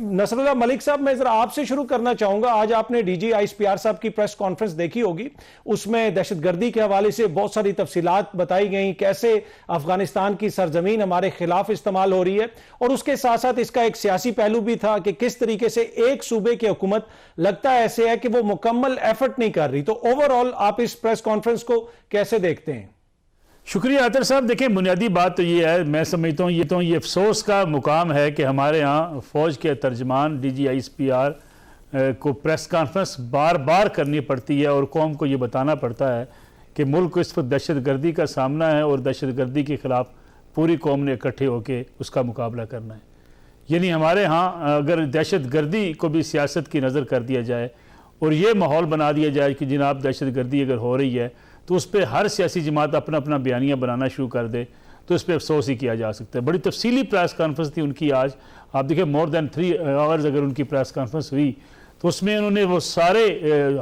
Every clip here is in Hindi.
नसरुल्लाह मलिक साहब, मैं जरा आपसे शुरू करना चाहूंगा। आज आपने डीजी आईएसपीआर साहब की प्रेस कॉन्फ्रेंस देखी होगी, उसमें दहशतगर्दी के हवाले से बहुत सारी तफसीलात बताई गई, कैसे अफगानिस्तान की सरजमीन हमारे खिलाफ इस्तेमाल हो रही है, और उसके साथ साथ इसका एक सियासी पहलू भी था कि किस तरीके से एक सूबे की हुकूमत लगता है ऐसे है कि वो मुकम्मल एफर्ट नहीं कर रही। तो ओवरऑल आप इस प्रेस कॉन्फ्रेंस को कैसे देखते हैं? शुक्रिया आतर साहब। देखिए, बुनियादी बात तो ये है, मैं समझता हूँ ये अफसोस का मुकाम है कि हमारे यहाँ फ़ौज के तर्जमान डीजी आईएसपीआर को प्रेस कॉन्फ्रेंस बार बार करनी पड़ती है और कौम को ये बताना पड़ता है कि मुल्क को इस वक्त दहशतगर्दी का सामना है और दहशतगर्दी के ख़िलाफ़ पूरी कौम ने इकट्ठे होकर उसका मुकाबला करना है। यानी हमारे यहाँ अगर दहशतगर्दी को भी सियासत की नज़र कर दिया जाए और ये माहौल बना दिया जाए कि जनाब दहशतगर्दी अगर हो रही है तो उस पर हर सियासी जमात अपना अपना बयानिया बनाना शुरू कर दे, तो इस पर अफसोस ही किया जा सकता है। बड़ी तफसीली प्रेस कॉन्फ्रेंस थी उनकी आज, आप देखिए मोर दैन 3 आवर्स अगर उनकी प्रेस कॉन्फ्रेंस हुई तो उसमें उन्होंने वो सारे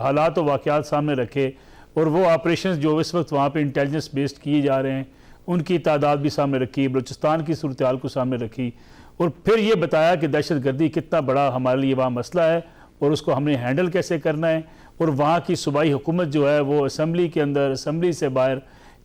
हालात और वाक़यात सामने रखे और वो ऑपरेशन जो इस वक्त वहाँ पर इंटेलिजेंस बेस्ड किए जा रहे हैं उनकी तादाद भी सामने रखी, बलूचिस्तान की सूरत हाल को सामने रखी और फिर ये बताया कि दहशतगर्दी कितना बड़ा हमारे लिए वहाँ मसला है और उसको हमने हैंडल कैसे करना है। और वहाँ की सूबाई हुकूमत जो है वो असम्बली के अंदर, असम्बली से बाहर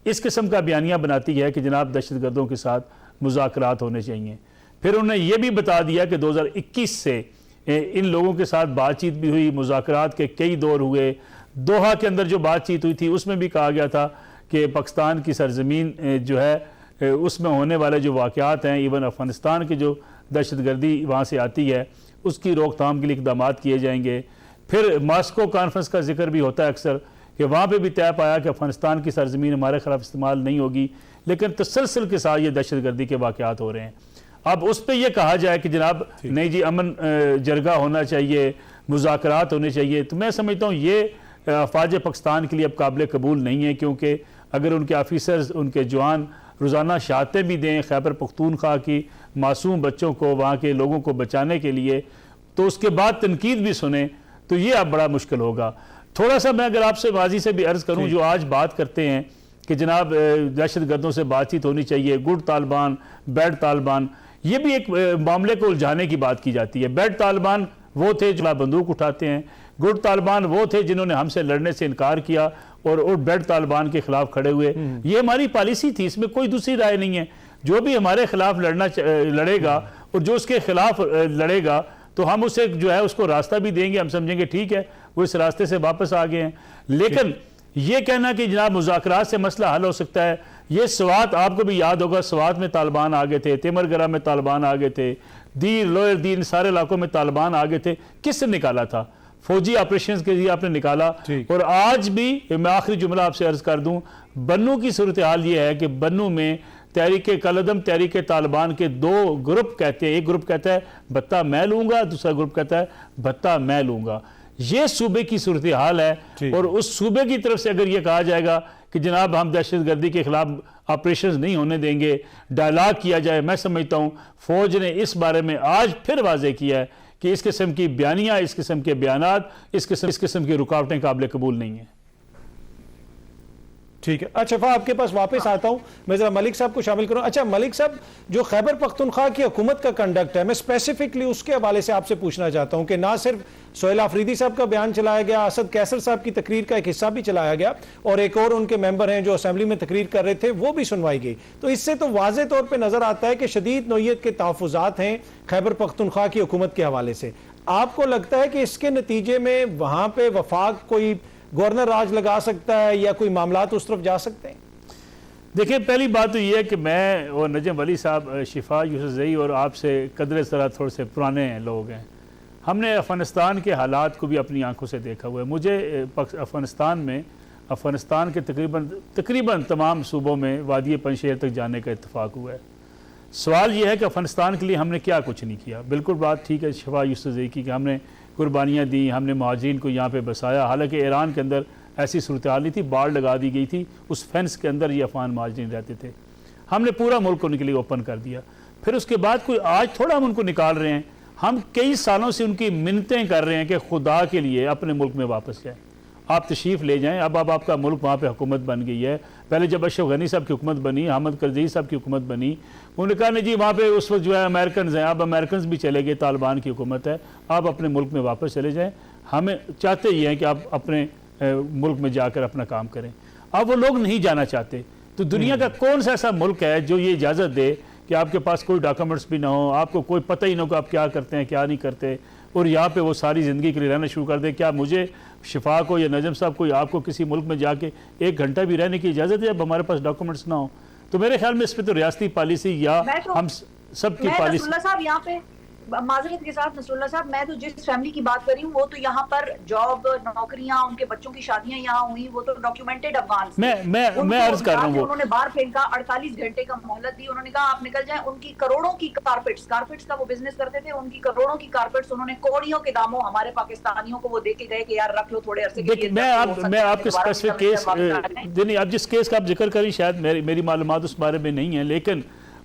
इस किस्म का बयानिया बनाती है कि जनाब दहशतगर्दों के साथ मुज़ाकरात होने चाहिए। फिर उन्होंने ये भी बता दिया कि 2021 से इन लोगों के साथ बातचीत भी हुई, मुज़ाकरात के कई दौर हुए। दोहा के अंदर जो बातचीत हुई थी उसमें भी कहा गया था कि पाकिस्तान की सरजमीन जो है उसमें होने वाले जो वाक़यात हैं, इवन अफ़गानिस्तान की जो दहशतगर्दी वहाँ से आती है उसकी रोकथाम के लिए इक़दाम किए जाएंगे। फिर मॉस्को कॉन्फ्रेंस का जिक्र भी होता है अक्सर कि वहाँ पे भी तय पाया कि अफ़गानिस्तान की सरजमीन हमारे खिलाफ इस्तेमाल नहीं होगी, लेकिन तसलसल के साथ ये दहशतगर्दी के वाक़यात हो रहे हैं। अब उस पर यह कहा जाए कि जनाब नहीं जी अमन जरगा होना चाहिए, मुज़ाकरात होने चाहिए, तो मैं समझता हूँ ये अफवाज पाकिस्तान के लिए अब काबिल कबूल नहीं है, क्योंकि अगर उनके ऑफिसर्स, उनके जवान रोज़ाना शहादतें भी दें खैबर पख्तूनख्वा की मासूम बच्चों को, वहाँ के लोगों को बचाने के लिए, तो उसके बाद तनकीद भी सुने, तो ये अब बड़ा मुश्किल होगा। थोड़ा सा मैं अगर आपसे वाजी से भी अर्ज़ करूँ, जो आज बात करते हैं कि जनाब दहशतगर्दों से बातचीत होनी चाहिए, गुड तालिबान बैड तालिबान, ये भी एक मामले को उलझाने की बात की जाती है। बैड तालिबान वो थे जो बंदूक उठाते हैं, गुड तालिबान वो थे जिन्होंने हमसे लड़ने से इनकार किया और बैड तालिबान के खिलाफ खड़े हुए। ये हमारी पॉलिसी थी, इसमें कोई दूसरी राय नहीं है। जो भी हमारे खिलाफ लड़ेगा और जो उसके खिलाफ लड़ेगा तो हम उसे जो है उसको रास्ता भी देंगे, हम समझेंगे ठीक है वो इस रास्ते से वापस आ गए हैं। लेकिन ये कहना कि जनाब मुज़ाकरात से मसला हल हो सकता है, ये स्वात आपको भी याद होगा, स्वात में तालिबान आ गए थे, तेमरगरा में तालिबान आ गए थे, दीर लोअर दीर इन सारे इलाकों में तालिबान आ गए थे। किसने निकाला था? फौजी ऑपरेशन के लिए आपने निकाला। और आज भी मैं आखिरी जुमला आपसे अर्ज कर दूं, बन्नू की सूरत हाल ये है कि बन्नू में तहरीक कलदम, तहरीक तालिबान के 2 ग्रुप कहते हैं, एक ग्रुप कहता है भत्ता मैं लूंगा, दूसरा ग्रुप कहता है भत्ता मैं लूंगा। ये सूबे की सूरत हाल है और उस सूबे की तरफ से अगर ये कहा जाएगा कि जनाब हम दहशतगर्दी के खिलाफ ऑपरेशन नहीं होने देंगे, डायलाग किया जाए, मैं समझता हूँ फौज ने इस बारे में आज फिर वाज़ेह किया है कि इस किस्म की बयानियाँ, इस किस्म के बयानात, इस किस्म की रुकावटें काबिल कबूल नहीं है। ठीक है, अच्छा आपके पास वापस आता हूं, मैं जरा मलिक साहब को शामिल करूं। अच्छा मलिक साहब, जो खैबर पख्तूनख्वा की हुकूमत का कंडक्ट है, मैं स्पेसिफिकली उसके हवाले से आपसे पूछना चाहता हूं कि ना सिर्फ सोहेल आफरीदी साहब का बयान चलाया गया, असद कैसर साहब की तकरीर का एक हिस्सा भी चलाया गया और एक और उनके मेंबर हैं जो असेंबली में तकरीर कर रहे थे, वो भी सुनवाई गई। तो इससे तो वाज़ेह तौर पर नजर आता है कि शदीद नौयत के तहफ़्फ़ुज़ात हैं खैबर पख्तूनख्वा की हुकूमत के हवाले से। आपको लगता है कि इसके नतीजे में वहां पर वफाक कोई गवर्नर राज लगा सकता है या कोई मामलात उस तरफ जा सकते हैं? देखिए, पहली बात तो ये है कि मैं और नजम वली साहब, शिफा यूसुफ़ज़ई और आपसे कदरे ज़रा थोड़े से पुराने लोग हैं। हमने अफ़गानिस्तान के हालात को भी अपनी आंखों से देखा हुआ है। मुझे अफ़गानिस्तान के तकरीबन तमाम सूबों में वादी पंजशेर तक जाने का इत्तफ़ाक़ हुआ है। सवाल यह है कि अफ़गानिस्तान के लिए हमने क्या कुछ नहीं किया। बिल्कुल बात ठीक है शिफा यूसुफ़ज़ई की कि हमने कुर्बानियाँ दी, हमने महाजिरीन को यहाँ पे बसाया। हालांकि ईरान के अंदर ऐसी सूरत हाल नहीं थी, बाढ़ लगा दी गई थी, उस फेंस के अंदर ये अफ़गान महाजिरीन रहते थे। हमने पूरा मुल्क उनके लिए ओपन कर दिया। फिर उसके बाद कोई आज थोड़ा हम उनको निकाल रहे हैं, हम कई सालों से उनकी मिन्नतें कर रहे हैं कि खुदा के लिए अपने मुल्क में वापस जाए। आप तशरीफ़ ले जाएं। अब आपका मुल्क वहाँ पे हुकूमत बन गई है। पहले जब अशरफ गनी साहब की हुकूमत बनी, हामिद करज़ई साहब की हुकूमत बनी, उन्होंने कहा नहीं जी वहाँ पे उस वक्त जो है अमेरिकन हैं, अब अमेरिकन भी चले गए, तालिबान की हुकूमत है, आप अपने मुल्क में वापस चले जाएँ। हमें चाहते ही हैं कि आप अपने मुल्क में जाकर अपना काम करें। अब वो लोग नहीं जाना चाहते। तो दुनिया का कौन सा ऐसा मुल्क है जो ये इजाज़त दे कि आपके पास कोई डॉक्यूमेंट्स भी ना हो, आपको कोई पता ही ना हो कि आप क्या करते हैं क्या नहीं करते, और यहाँ पे वो सारी ज़िंदगी के लिए रहना शुरू कर दे। क्या मुझे शिफा को या नजम साहब को या आपको किसी मुल्क में जाके 1 घंटा भी रहने की इजाज़त है जब हमारे पास डॉक्यूमेंट्स ना हो? तो मेरे ख्याल में इस पर तो रियासती पॉलिसी या हम सबकी पॉलिसी। साहब यहाँ पे माजरत के साथ नसरुल्लाह साहब, मैं तो जिस फैमिली की बात कर रही हूँ वो तो यहाँ पर जॉब, नौकरियां, उनके बच्चों की शादियां यहाँ हुई, वो तो डॉक्यूमेंटेड अफगान। मैं अर्ज कर रहा हूँ, उन्होंने बाहर फेंका, 48 घंटे का मोहलत दी, उन्होंने कहा आप निकल जाएं। उनकी करोड़ों की कारपेट्स का वो बिजनेस करते थे, उनकी करोड़ों की कारपेट्स उन्होंने कौड़ियों के दामों हमारे पाकिस्तानियों को वो दे के गए कि यार रख लो थोड़े अरसे के लिए। मैं आपके स्पेसिफिक केस अब जिस केस का आप जिक्र करें शायद मेरी मालूमात उस बारे में नहीं है, लेकिन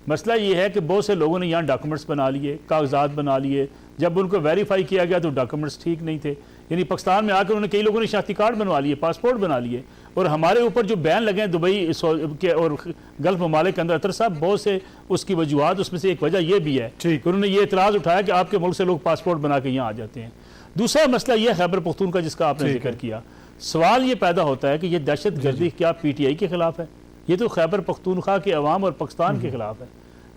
मसला ये है कि बहुत से लोगों ने यहाँ डॉक्यूमेंट्स बना लिए, कागजात बना लिए, जब उनको वेरीफाई किया गया तो डॉक्यूमेंट्स ठीक नहीं थे। यानी पाकिस्तान में आकर उन्होंने कई लोगों ने शनाख्ती कार्ड बनवा लिए, पासपोर्ट बना लिए, और हमारे ऊपर जो बैन लगे हैं दुबई के और गल्फ ममालिक के अंदर, अतर साहब बहुत से उसकी वजूहत, उसमें से एक वजह यह भी है कि उन्होंने ये एतराज़ उठाया कि आपके मुल्क से लोग पासपोर्ट बना के यहाँ आ जाते हैं। दूसरा मसला यह खैबर पख्तूनख्वा जिसका आपने जिक्र किया, सवाल ये पैदा होता है कि ये दहशत गर्दी क्या PTI के खिलाफ है? ये तो खैबर पख्तूनख्वा के अवाम और पाकिस्तान के खिलाफ है।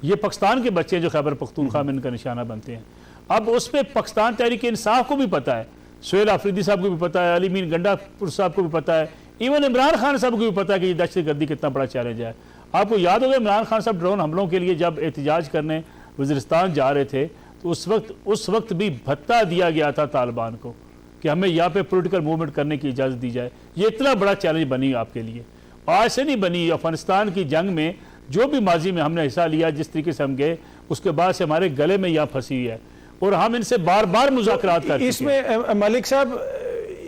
ये पाकिस्तान के बच्चे जो खैबर पख्तूनख्वा में इनका निशाना बनते हैं। अब उस पर पाकिस्तान तहरीक इंसाफ को भी पता है, सुहेल आफरीदी साहब को भी पता है, अली मीन गंडापुर साहब को भी पता है, इवन इमरान खान साहब को भी पता है कि ये दहशत गर्दी कितना बड़ा चैलेंज है। आपको याद होगा इमरान खान साहब ड्रोन हमलों के लिए जब एहतजाज करने वज़ीरिस्तान जा रहे थे तो उस वक्त भी भत्ता दिया गया था तालिबान को कि हमें यहाँ पे पॉलिटिकल मूवमेंट करने की इजाज़त दी जाए। ये इतना बड़ा चैलेंज बनी आपके लिए, आज से नहीं बनी। अफगानिस्तान की जंग में जो भी माजी में हमने हिस्सा लिया, जिस तरीके से हम गए, उसके बाद से हमारे गले में यह फंसी हुई है और हम इनसे बार बार मुज़ाकरात कर इसमें मलिक साहब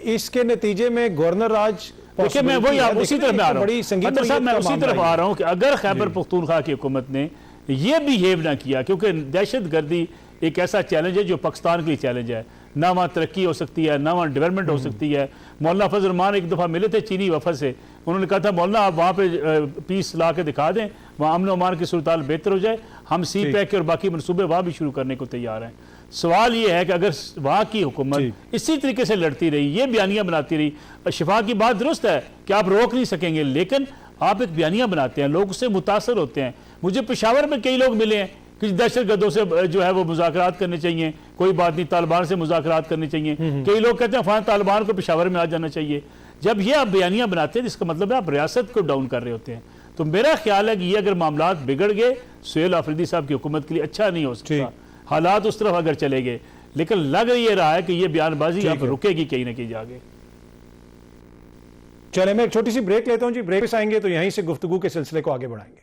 इसके नतीजे में गवर्नर राज, देखिए मैं वही उसी तरफ में आ रहा हूँ, मैं उसी तरफ आ रहा हूँ कि अगर खैबर पख्तूनख्वा की हुकूमत ने ये बिहेव ना किया, क्योंकि दहशत गर्दी एक ऐसा चैलेंज है जो पाकिस्तान के लिए चैलेंज है, ना वहाँ तरक्की हो सकती है, ना वहाँ डेवलपमेंट हो सकती है। मौलाना फजल रहमान एक दफ़ा मिले थे चीनी वफद से, उन्होंने कहा था मौलाना आप वहाँ पे पीस ला के दिखा दें, वहाँ अमन अमान की सूरत बेहतर हो जाए, हम CPEC के और बाकी मनसूबे वहाँ भी शुरू करने को तैयार हैं। सवाल ये है कि अगर वहाँ की हुकूमत इसी तरीके से लड़ती रही, ये बयानियाँ बनाती रही, शिफा की बात दुरुस्त है कि आप रोक नहीं सकेंगे, लेकिन आप एक बयानियाँ बनाते हैं, लोग उससे मुतासर होते हैं। मुझे पेशावर में कई लोग मिले हैं कि दहशत गर्दों से जो है वो मुज़ाकरात करने चाहिए, कोई बात नहीं, तालिबान से मुज़ाकरात करने चाहिए। कई लोग कहते हैं फ़लाँ तालिबान को पेशावर में आ जाना चाहिए। जब ये आप बयानियाँ बनाते हैं जिसका मतलब है आप रियासत को डाउन कर रहे होते हैं। तो मेरा ख्याल है कि ये अगर मामलात बिगड़ गए, सुहेल आफरीदी साहब की हुकूमत के लिए अच्छा नहीं हो सकता, हालात उस तरफ अगर चले गए। लेकिन लग ये रहा है कि ये बयानबाजी अब रुकेगी कहीं ना कहीं जाके। चले मैं एक छोटी सी ब्रेक लेता हूं जी, ब्रेक से आएंगे तो यहीं से गुफ्तगू के सिलसिले को आगे बढ़ाएंगे।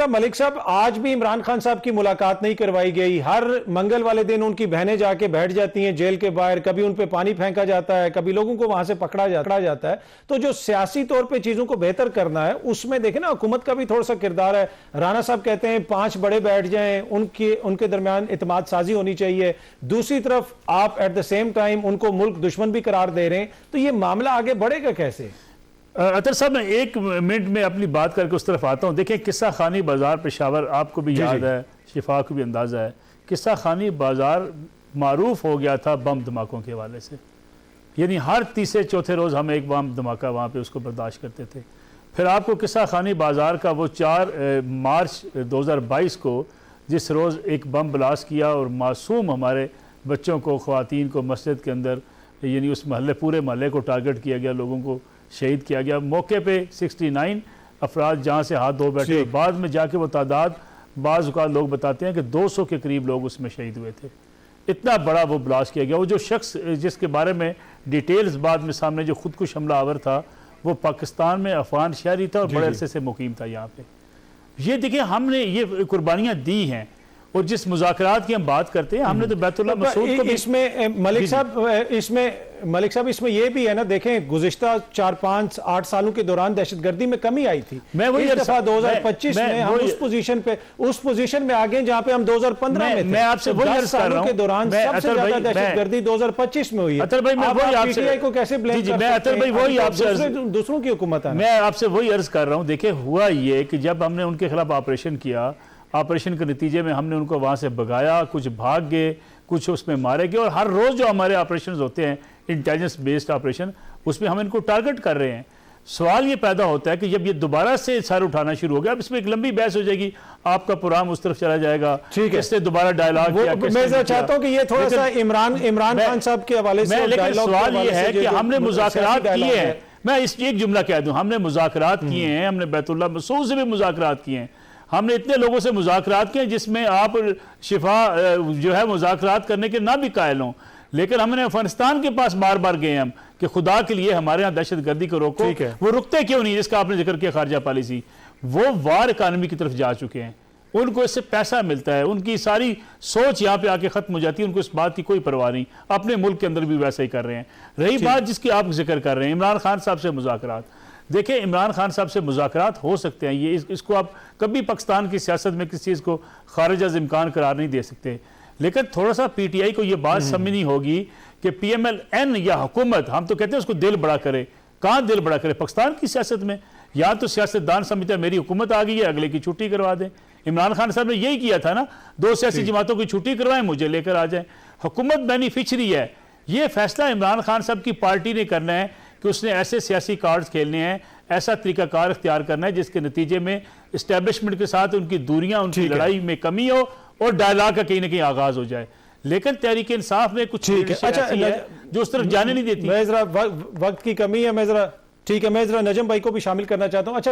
मलिक साहब, आज भी इमरान खान साहब की मुलाकात नहीं करवाई गई। हर मंगल वाले दिन उनकी बहनें जाके बैठ जाती हैं जेल के बाहर, कभी उन पे पानी फेंका जाता है, कभी लोगों को वहां से पकड़ा जाता है। तो जो सियासी तौर पे चीजों को बेहतर करना है उसमें देखें ना, हुकूमत का भी थोड़ा सा किरदार है। राना साहब कहते हैं 5 बड़े बैठ जाएं, उनके दरमियान इत्मीनान साजी होनी चाहिए। दूसरी तरफ आप एट द सेम टाइम उनको मुल्क दुश्मन भी करार दे रहे हैं, तो ये मामला आगे बढ़ेगा कैसे? अतर साहब मैं 1 मिनट में अपनी बात करके उस तरफ आता हूँ। देखिए किस्सा खानी बाजार पेशावर आपको भी याद है, शिफा को भी अंदाज़ा है, किस्सा खानी बाजार मारूफ हो गया था बम धमाकों के हवाले से। यानी हर तीसरे चौथे रोज़ हम एक बम धमाका वहाँ पे उसको बर्दाश्त करते थे। फिर आपको किस्सा खानी बाजार का वो 4 मार्च 2022 को जिस रोज़ एक बम ब्लास्ट किया और मासूम हमारे बच्चों को, ख़वातीन को मस्जिद के अंदर, यानी उस महल्ले, पूरे महल्ले को टारगेट किया गया, लोगों को शहीद किया गया। मौके पे 69 अफराद जहाँ से हाथ धो बैठे, बाद में जाके वो तादाद बाज़ औक़ात लोग बताते हैं कि 200 के करीब लोग उसमें शहीद हुए थे। इतना बड़ा वो ब्लास्ट किया गया। वो जो शख्स जिसके बारे में डिटेल्स बाद में सामने, जो खुदकुश हमलावर था, वो पाकिस्तान में अफगान शहरी था और बड़े अरसे से मुकीम था यहाँ पे। ये देखिए हमने ये कुर्बानियाँ दी हैं और जिस मुज़ाकरात की हम बात करते हैं, हमने तो बैतुल्लाह मसूद को भी इसमें मलिक साहब इसमें यह भी है ना, देखें गुज़िश्ता 4, 5, 8 सालों के दौरान दहशतगर्दी में कमी आई थी। मैं वही इस दफा 2025 में हम उस पोजीशन पे आ गए जहां पे हम 2015 में थे। मैं आपसे वही अर्ज कर रहा हूं के दौरान सबसे ज्यादा दहशतगर्दी 2025 में हुई है। अतर भाई मैं वही आपसे पीटीआई को कैसे ब्लेम कर अतर भाई वही आपसे दूसरों की हुकूमत है। मैं आपसे वही अर्ज कर रहा हूं, देखिए हुआ ये कि जब हमने उनके खिलाफ ऑपरेशन किया, ऑपरेशन के नतीजे में हमने उनको वहां से भगाया, कुछ भाग गए, कुछ उसमें मारे गए, और हर रोज जो हमारे ऑपरेशन होते हैं इंटेलिजेंस बेस्ड ऑपरेशन, उसमें हम इनको टारगेट कर रहे हैं। सवाल ये पैदा होता है कि जब ये दोबारा से सर उठाना शुरू हो गया, अब इसमें एक लंबी बहस हो जाएगी, आपका प्रोग्राम उस तरफ चला जाएगा, ठीक है, इससे दोबारा डायलॉग किया। मैं चाहता हूं कि ये थोड़ा सा इमरान खान साहब के हवाले से, लेकिन सवाल ये है कि हमने मुज़ाकरात किए हैं, मैं इस एक जुमला कह दूं, हमने मुज़ाकरात किए हैं, हमने बैतुल्लाह मसूद से भी मुज़ाकरात किए हैं, हमने इतने लोगों से मुज़ाकरात किए जिसमें आप शिफा जो है मुज़ाकरात करने के ना भी कायल हों, लेकिन हमने अफगानिस्तान के पास बार बार गए हम कि खुदा के लिए हमारे यहाँ दहशतगर्दी को रोको। वो रुकते क्यों नहीं, जिसका आपने जिक्र किया खारजा पॉलिसी, वो वार इकानमी की तरफ जा चुके हैं, उनको इससे पैसा मिलता है, उनकी सारी सोच यहाँ पे आके खत्म हो जाती है, उनको इस बात की कोई परवाह नहीं, अपने मुल्क के अंदर भी वैसा ही कर रहे हैं। रही बात जिसकी आप जिक्र कर रहे हैं, इमरान खान साहब से मुज़ाकरात, देखिए इमरान खान साहब से मुज़ाकरात हो सकते हैं, ये इसको आप कभी पाकिस्तान की सियासत में किसी चीज़ को खारिज अज़ इम्कान करार नहीं दे सकते, लेकिन थोड़ा सा पीटीआई को ये बात समझनी होगी कि PMLN या हुकूमत, हम तो कहते हैं उसको दिल बड़ा करे, कहाँ दिल बड़ा करे पाकिस्तान की सियासत में, या तो सियासतदान समझते हैं मेरी हुकूमत आ गई है, अगले की छुट्टी करवा दें। इमरान खान साहब ने यही किया था ना, 2 सियासी जमातों की छुट्टी करवाएं, मुझे लेकर आ जाए। हुकूमत बेनिफिशरी है, ये फैसला इमरान खान साहब की पार्टी ने करना है कि उसने ऐसे सियासी कार्ड्स खेलने हैं, ऐसा तरीकाकार इख्तियार करना है जिसके नतीजे में इस्टेब्लिशमेंट के साथ उनकी दूरियां, उनकी लड़ाई में कमी हो और डायलॉग का कहीं ना कहीं आगाज हो जाए। लेकिन तहरीक इंसाफ में कुछ अच्छा जो उस तरफ जाने नहीं देती। मैं जरा वक्त की कमी है, मैं जरा ठीक है, मैं जरा नजम भाई को भी शामिल करना चाहता हूँ। अच्छा